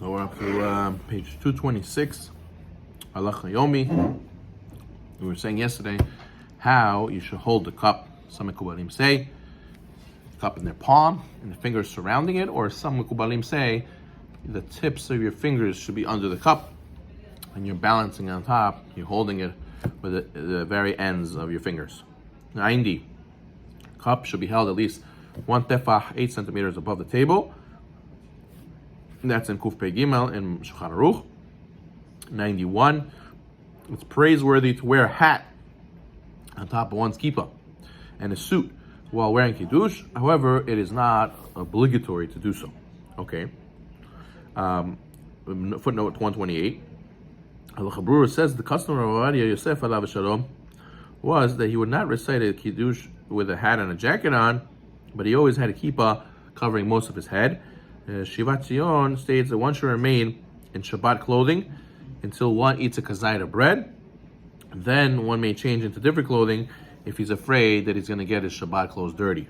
So we're up to page 226, Halacha Yomi. We were saying yesterday how you should hold the cup. Some Mekubalim say the cup in their palm and the fingers surrounding it, or some Mekubalim say the tips of your fingers should be under the cup and you're balancing on top, you're holding it with the very ends of your fingers. 90. Cup should be held at least 1 tefach, 8 centimeters above the table. That's in Kuf Pei Gimel in Shulchan Aruch. 91. It's praiseworthy to wear a hat on top of one's kippah and a suit while wearing Kiddush. However, it is not obligatory to do so. Okay. Footnote 128. Halacha Brura says the custom of Ovadia Yosef alav shalom was that he would not recite a Kiddush with a hat and a jacket on, but he always had a kippah covering most of his head. Shivat Zion states that one should remain in Shabbat clothing until one eats a kazayit of bread. Then one may change into different clothing if he's afraid that he's going to get his Shabbat clothes dirty.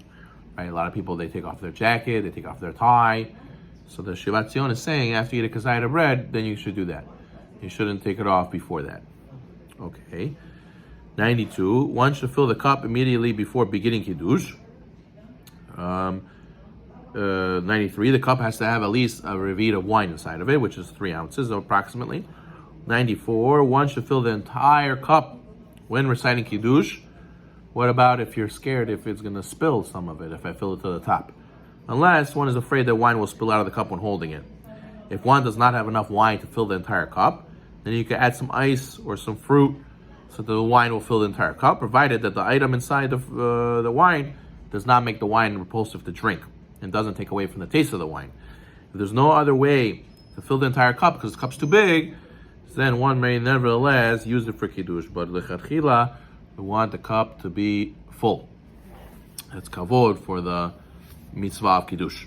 Right? A lot of people, they take off their jacket, they take off their tie. So the Shivat Zion is saying after you eat a kazayit of bread, then you should do that. You shouldn't take it off before that. Okay. 92. One should fill the cup immediately before beginning Kiddush. 93. The cup has to have at least a revit of wine inside of it, which is 3 ounces approximately. 94. One should fill the entire cup when reciting Kiddush. What about if you're scared if it's going to spill some of it, if I fill it to the top? Unless one is afraid that wine will spill out of the cup when holding it. If one does not have enough wine to fill the entire cup, then you can add some ice or some fruit so the wine will fill the entire cup, provided that the item inside of the wine does not make the wine repulsive to drink and doesn't take away from the taste of the wine. If there's no other way to fill the entire cup because the cup's too big, then one may nevertheless use it for Kiddush. But lechatchila, we want the cup to be full. That's kavod for the mitzvah of Kiddush.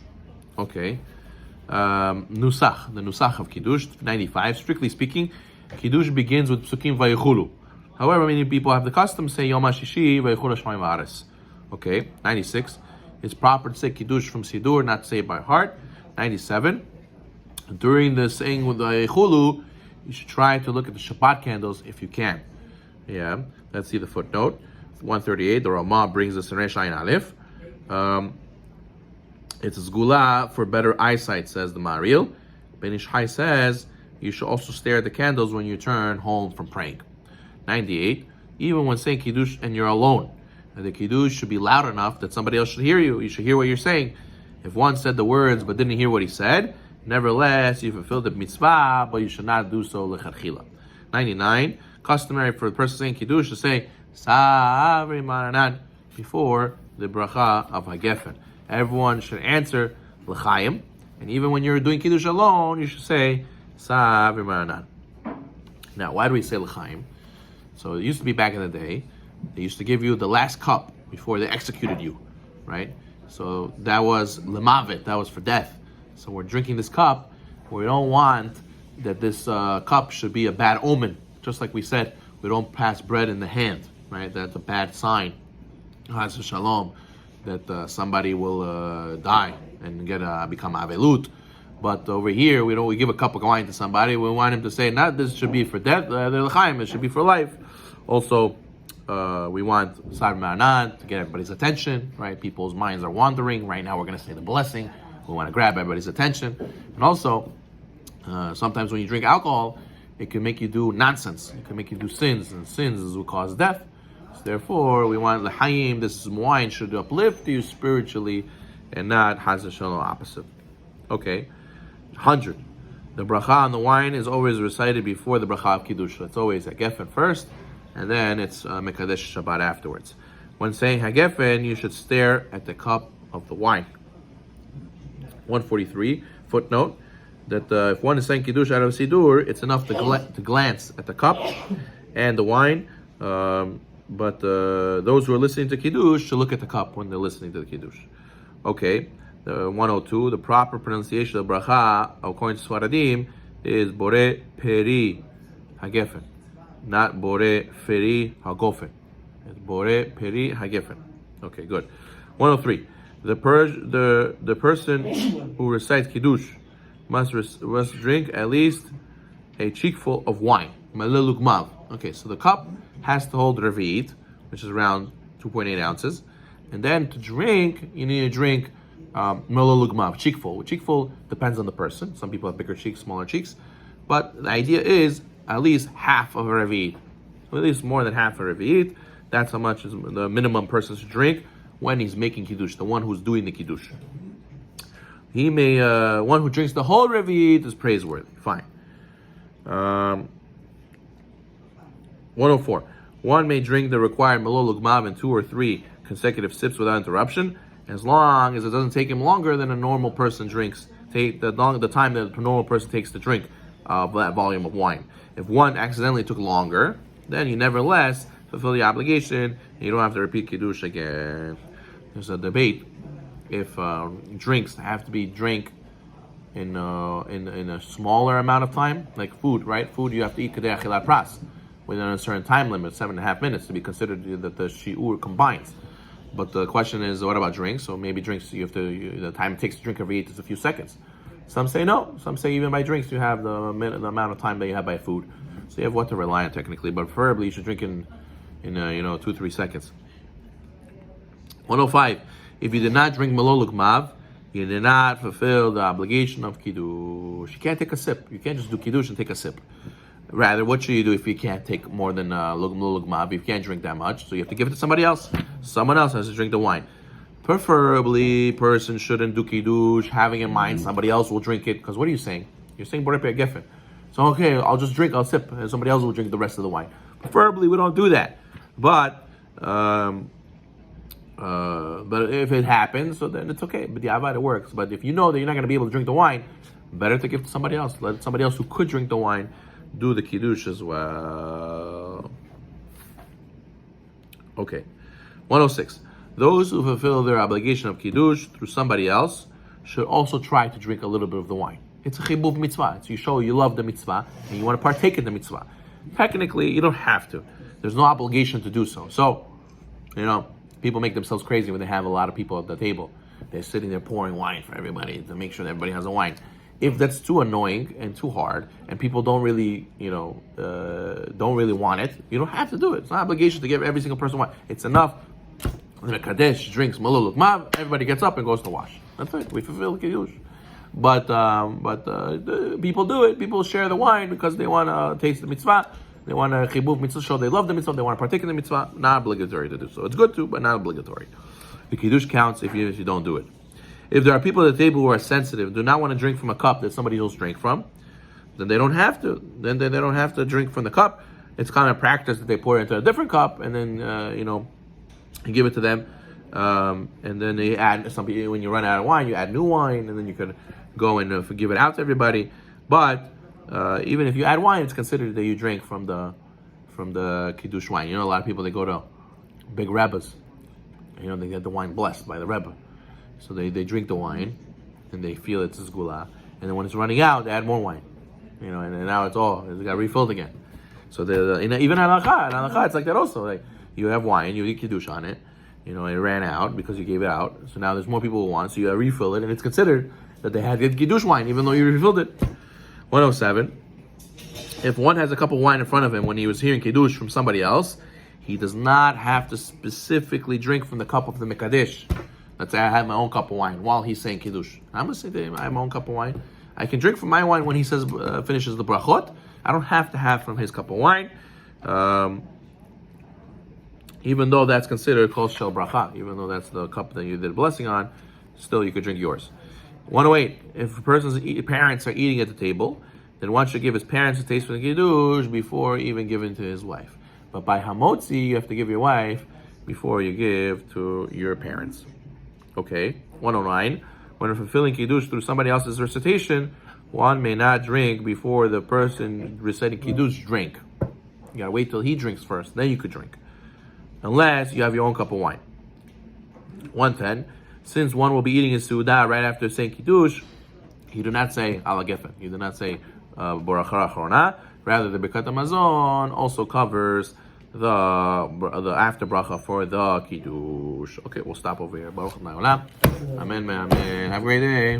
Okay. Nusach, the Nusach of Kiddush, 95. Strictly speaking, Kiddush begins with Psukim Vayichulu. However, many people have the custom to say Yom HaShishi Vayichulu Shemaim Va'aretz. Okay, 96. It's proper to say Kiddush from Sidur, not to say it by heart. 97. During the saying with the Vayichulu, you should try to look at the Shabbat candles if you can. Yeah, let's see the footnote. 138, the Ramah brings us in Resh Ayin Aleph. It's a zgula for better eyesight, says the Maril. Ben Ish Chai says you should also stare at the candles when you turn home from praying. 98. Even when saying Kiddush and you're alone, the Kiddush should be loud enough that somebody else should hear you. You should hear what you're saying. If one said the words but didn't hear what he said, nevertheless you fulfilled the mitzvah, but you should not do so lechatchila. 99. Customary for the person saying Kiddush to say Savri Maranan before the bracha of Hagefen. Everyone should answer l'chaim, and even when you're doing Kiddush alone, you should say Savri Maranan. Now, why do we say l'chaim? So it used to be back in the day, they used to give you the last cup before they executed you, right? So that was lemavet, that was for death. So we're drinking this cup, we don't want that this cup should be a bad omen. Just like we said, we don't pass bread in the hand, right? That's a bad sign. Chas v'shalom, that somebody will die and become avelut. But over here, we give a cup of wine to somebody. We want him to say, not this should be for death, it should be for life. Also, we want Sar Ma'anan to get everybody's attention, right? People's minds are wandering. Right now, we're going to say the blessing. We want to grab everybody's attention. And also, sometimes when you drink alcohol, it can make you do nonsense. It can make you do sins, and sins will cause death. So therefore, we want l'chaim, this wine should uplift you spiritually and not Chas v'shalom opposite. Okay. 100. The bracha on the wine is always recited before the bracha of Kiddush. So it's always Hagefen first, and then it's Mekadesh Shabbat afterwards. When saying Hagefen, you should stare at the cup of the wine. 143, footnote, that if one is saying Kiddush out of Sidur, it's enough to glance at the cup and the wine, but those who are listening to Kiddush should look at the cup when they're listening to the Kiddush. Okay. 102, the proper pronunciation of bracha, according to Swaradim, is Bore Peri Hagefen, not Bore Feri Hagofen. It's Bore Peri Hagefen. Okay, good. 103, the person who recites Kiddush must drink at least a cheekful of wine. Okay, so the cup has to hold revi'it, which is around 2.8 ounces. And then to drink, you need to drink melulugmav, cheekful. Cheekful depends on the person. Some people have bigger cheeks, smaller cheeks. But the idea is at least half of a revi'it. At least more than half a revi'it. That's how much is the minimum person should drink when he's making Kiddush, the one who's doing the Kiddush. He may, one who drinks the whole revi'it is praiseworthy. Fine. 104. One may drink the required melulugmav in 2 or 3 consecutive sips without interruption, as long as it doesn't take him longer than a normal person drinks. Take the time that a normal person takes to drink that volume of wine. If one accidentally took longer, then you nevertheless fulfill the obligation, and you don't have to repeat Kiddush again. There's a debate if drinks have to be drank in a smaller amount of time, like food, right? Food you have to eat kedei achilat pras within a certain time limit, 7.5 minutes, to be considered that the shiur combines. But the question is, what about drinks? So maybe drinks, the time it takes to drink every 8 is a few seconds. Some say no. Some say even by drinks you have the amount of time that you have by food. So you have what to rely on technically, but preferably you should drink in 2-3 seconds. 105. If you did not drink melulugmav, you did not fulfill the obligation of Kiddush. You can't take a sip. You can't just do Kiddush and take a sip. Rather, what should you do if you can't take more than melulugmav? You can't drink that much, so you have to give it to somebody else. Someone else has to drink the wine. Preferably, person shouldn't do Kiddush having in mind somebody else will drink it. Because what are you saying? You're saying Borei Pei Geffen. So okay, I'll just drink, I'll sip, and somebody else will drink the rest of the wine. Preferably, we don't do that. But if it happens, so then it's okay. But the avad, it works. But if you know that you're not going to be able to drink the wine, better to give to somebody else. Let somebody else who could drink the wine do the Kiddush as well. Okay. 106. Those who fulfill their obligation of Kiddush through somebody else should also try to drink a little bit of the wine. It's a chibuv mitzvah. It's you show you love the mitzvah and you want to partake in the mitzvah. Technically, you don't have to. There's no obligation to do so. So, people make themselves crazy when they have a lot of people at the table. They're sitting there pouring wine for everybody to make sure that everybody has a wine. If that's too annoying and too hard, and people don't really want it, you don't have to do it. It's not an obligation to give every single person wine. It's enough. The Kadesh drinks melulugmav, everybody gets up and goes to wash. That's it. We fulfill the Kiddush. But people do it. People share the wine because they want to taste the mitzvah. They want to chibuv mitzvah, show they love the mitzvah. They want to partake in the mitzvah. Not obligatory to do so. It's good to, but not obligatory. The Kiddush counts if you don't do it. If there are people at the table who are sensitive, do not want to drink from a cup that somebody else drank from, then they don't have to. Then they don't have to drink from the cup. It's kind of practice that they pour it into a different cup and then you give it to them. And then they add something. When you run out of wine, you add new wine, and then you could go and give it out to everybody. But even if you add wine, it's considered that you drank from the Kiddush wine. A lot of people, they go to big rebbes. They get the wine blessed by the rebbe. So they drink the wine, and they feel it's zgula. And then when it's running out, they add more wine. And now it got refilled again. So even halacha, it's like that also. Like you have wine, you eat Kiddush on it. It ran out because you gave it out. So now there's more people who want, so you refill it, and it's considered that they had Kiddush wine, even though you refilled it. 107. If one has a cup of wine in front of him when he was hearing Kiddush from somebody else, he does not have to specifically drink from the cup of the Mekadesh. Let's say I have my own cup of wine while he's saying Kiddush. I'm going to say to him, I have my own cup of wine. I can drink from my wine when he says finishes the brachot. I don't have to have from his cup of wine. Even though that's considered kol shel bracha, even though that's the cup that you did blessing on, still you could drink yours. 108. If a person's parents are eating at the table, then one should give his parents a taste for the Kiddush before even giving to his wife. But by hamotzi, you have to give your wife before you give to your parents. Okay. 109. When fulfilling Kiddush through somebody else's recitation, one may not drink before the person reciting Kiddush drink. You gotta wait till he drinks first, then you could drink. Unless you have your own cup of wine. 110. Since one will be eating his Su'udah right after saying Kiddush, you do not say Ala Geffen. You do not say Borachar Achrona. Rather, the Birkat HaMazon also covers the after bracha for the Kiddush. Okay, we'll stop over here. Baruch Adonai Olam. Amen, amen. Have a great day.